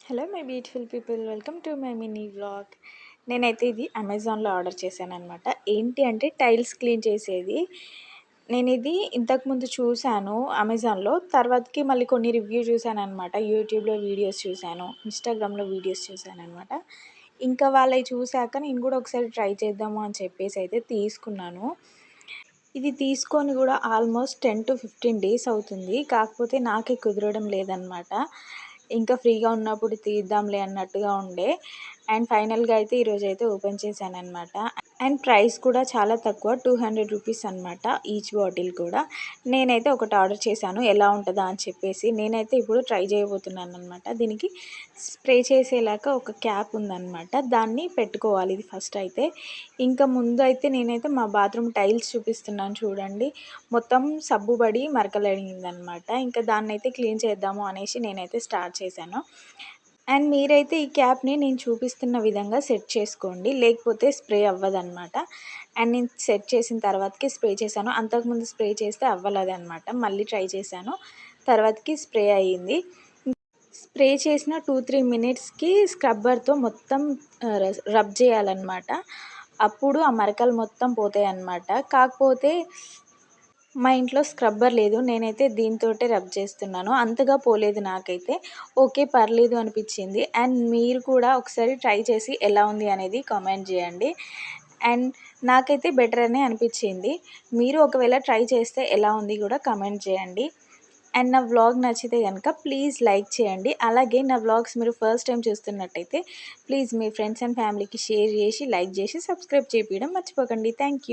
Hello my beautiful people, welcome to my mini vlog. నేనైతే ఇది అమెజాన్లో ఆర్డర్ చేశాననమాట. ఏంటి అంటే టైల్స్ క్లీన్ చేసేది. నేను ఇది ఇంతకుముందు చూశాను అమెజాన్లో, తర్వాతకి మళ్ళీ కొన్ని రివ్యూ చూశానమాట. యూట్యూబ్లో వీడియోస్ చూశాను, ఇన్స్టాగ్రామ్లో వీడియోస్ చూశానమాట. ఇంకా వాళ్ళవి చూశాక నేను కూడా ఒకసారి ట్రై చేద్దాము అని చెప్పేసి అయితే తీసుకున్నాను. ఇది తీసుకొని కూడా ఆల్మోస్ట్ 10 to 15 డేస్ అవుతుంది. కాకపోతే నాకే కుదరడం లేదనమాట. ఇంకా ఫ్రీగా ఉన్నప్పుడు తీద్దాంలే అన్నట్టుగా ఉండే. అండ్ ఫైనల్గా అయితే ఈరోజైతే ఓపెన్ చేశానమాట. అండ్ ప్రైస్ కూడా చాలా తక్కువ, 200 రూపీస్ అనమాట ఈచ్ బాటిల్ కూడా. నేనైతే ఒకటి ఆర్డర్ చేశాను, ఎలా ఉంటుందా అని చెప్పేసి. నేనైతే ఇప్పుడు ట్రై చేయబోతున్నాను అనమాట. దీనికి స్ప్రే చేసేలాగా ఒక క్యాప్ ఉందన్నమాట, దాన్ని పెట్టుకోవాలి ఇది ఫస్ట్ అయితే. ఇంకా ముందు అయితే నేనైతే మా బాత్రూమ్ టైల్స్ చూపిస్తున్నాను చూడండి, మొత్తం సబ్బు పడి మరకలడిందనమాట. ఇంకా దాన్ని అయితే క్లీన్ చేద్దాము అనేసి నేనైతే స్టార్ట్ చేశాను. అండ్ మీరైతే ఈ క్యాప్ని నేను చూపిస్తున్న విధంగా సెట్ చేసుకోండి, లేకపోతే స్ప్రే అవ్వదన్నమాట. అండ్ నేను సెట్ చేసిన తర్వాతకి స్ప్రే చేశాను. అంతకుముందు స్ప్రే చేస్తే అవ్వలేదన్నమాట. మళ్ళీ ట్రై చేశాను, తర్వాతకి స్ప్రే అయ్యింది. స్ప్రే చేసిన 2-3 మినిట్స్కి స్క్రబ్బర్తో మొత్తం రబ్ చేయాలన్నమాట. అప్పుడు ఆ మరకలు మొత్తం పోతాయి అన్నమాట. కాకపోతే మా ఇంట్లో స్క్రబ్బర్ లేదు, నేనైతే దీంతోటే రబ్ చేస్తున్నాను. అంతగా పోలేదు నాకైతే, ఓకే పర్లేదు అనిపించింది. అండ్ మీరు కూడా ఒకసారి ట్రై చేసి ఎలా ఉంది అనేది కామెంట్ చేయండి. అండ్ నాకైతే బెటర్ అనే అనిపించింది. మీరు ఒకవేళ ట్రై చేస్తే ఎలా ఉంది కూడా కామెంట్ చేయండి. అండ్ నా వ్లాగ్ నచ్చితే కనుక ప్లీజ్ లైక్ చేయండి. అలాగే నా వ్లాగ్స్ మీరు ఫస్ట్ టైం చూస్తున్నట్టయితే ప్లీజ్ మీ ఫ్రెండ్స్ అండ్ ఫ్యామిలీకి షేర్ చేసి, లైక్ చేసి, సబ్స్క్రైబ్ చేయడం మర్చిపోకండి. Thank you.